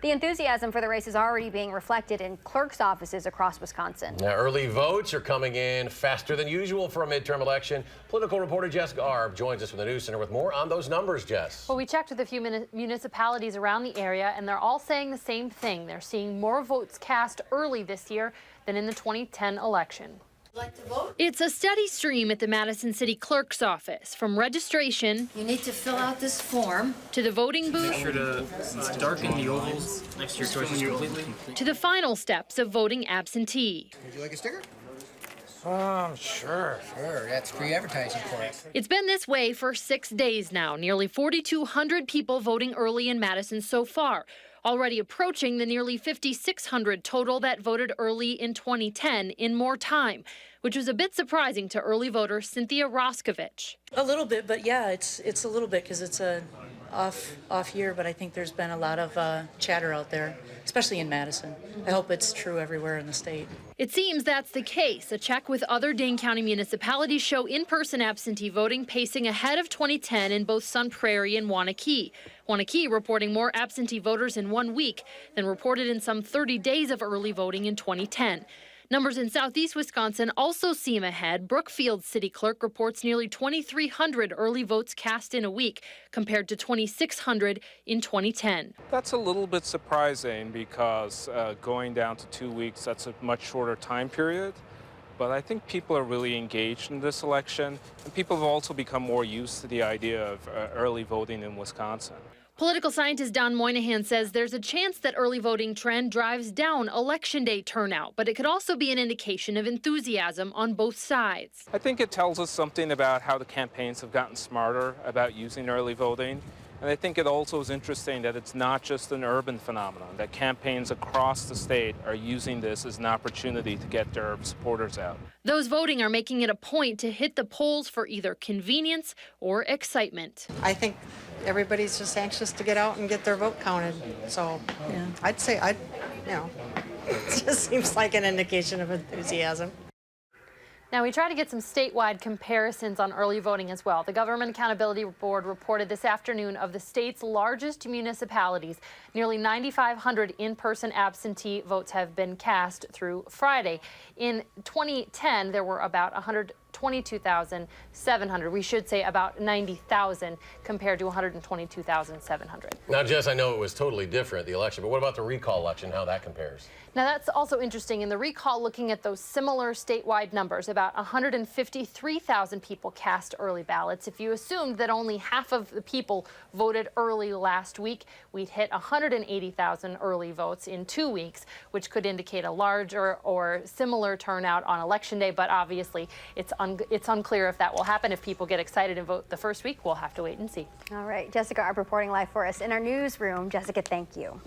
The enthusiasm for the race is already being reflected in clerks' offices across Wisconsin. Now, early votes are coming in faster than usual for a midterm election. Political reporter Jess Garb joins us from the News Center with more on those numbers, Jess. Well, we checked with a few municipalities around the area, and they're all saying the same thing. They're seeing more votes cast early this year than in the 2010 election. Like to vote? It's a steady stream at the Madison City Clerk's office, from registration You need to fill out this form. to the voting booth Make sure to darken the ovals next to your choices completely. to the final steps of voting absentee. Would you like a sticker? Sure. Sure, that's free advertising for us. It's been this way for 6 days now. Nearly 4,200 people voting early in Madison so far, already approaching the nearly 5,600 total that voted early in 2010 in more time, which was a bit surprising to early voter Cynthia Roskovich. A little bit, but yeah, it's a little bit because it's a off year, but I think there's been a lot of chatter out there, especially in Madison. I hope it's true everywhere in the state. It seems that's the case. A check with other Dane County municipalities show in-person absentee voting pacing ahead of 2010 in both Sun Prairie and Waunakee. Waunakee reporting more absentee voters in 1 week than reported in some 30 days of early voting in 2010. Numbers in southeast Wisconsin also seem ahead. Brookfield's city clerk reports nearly 2,300 early votes cast in a week, compared to 2,600 in 2010. That's a little bit surprising because going down to 2 weeks, that's a much shorter time period. But I think people are really engaged in this election, and people have also become more used to the idea of early voting in Wisconsin. Political scientist Don Moynihan says there's a chance that early voting trend drives down Election Day turnout, but it could also be an indication of enthusiasm on both sides. I think it tells us something about how the campaigns have gotten smarter about using early voting. And I think it also is interesting that it's not just an urban phenomenon, that campaigns across the state are using this as an opportunity to get their supporters out. Those voting are making it a point to hit the polls for either convenience or excitement. I think everybody's just anxious to get out and get their vote counted. So yeah, I'd say, it just seems like an indication of enthusiasm. Now, we try to get some statewide comparisons on early voting as well. The Government Accountability Board reported this afternoon of the state's largest municipalities, nearly 9,500 in-person absentee votes have been cast through Friday. In 2010, there were about 122,700. We should say about 90,000 compared to 122,700. Now, Jess, I know it was totally different, the election, but what about the recall election, how that compares? Now, that's also interesting. In the recall, looking at those similar statewide numbers, about 153,000 people cast early ballots. If you assumed that only half of the people voted early last week, we'd hit 180,000 early votes in 2 weeks, which could indicate a larger or similar turnout on Election Day. But obviously, it's unclear if that will happen. If people get excited and vote the first week, we'll have to wait and see. All right, Jessica Arp reporting live for us in our newsroom. Jessica, thank you.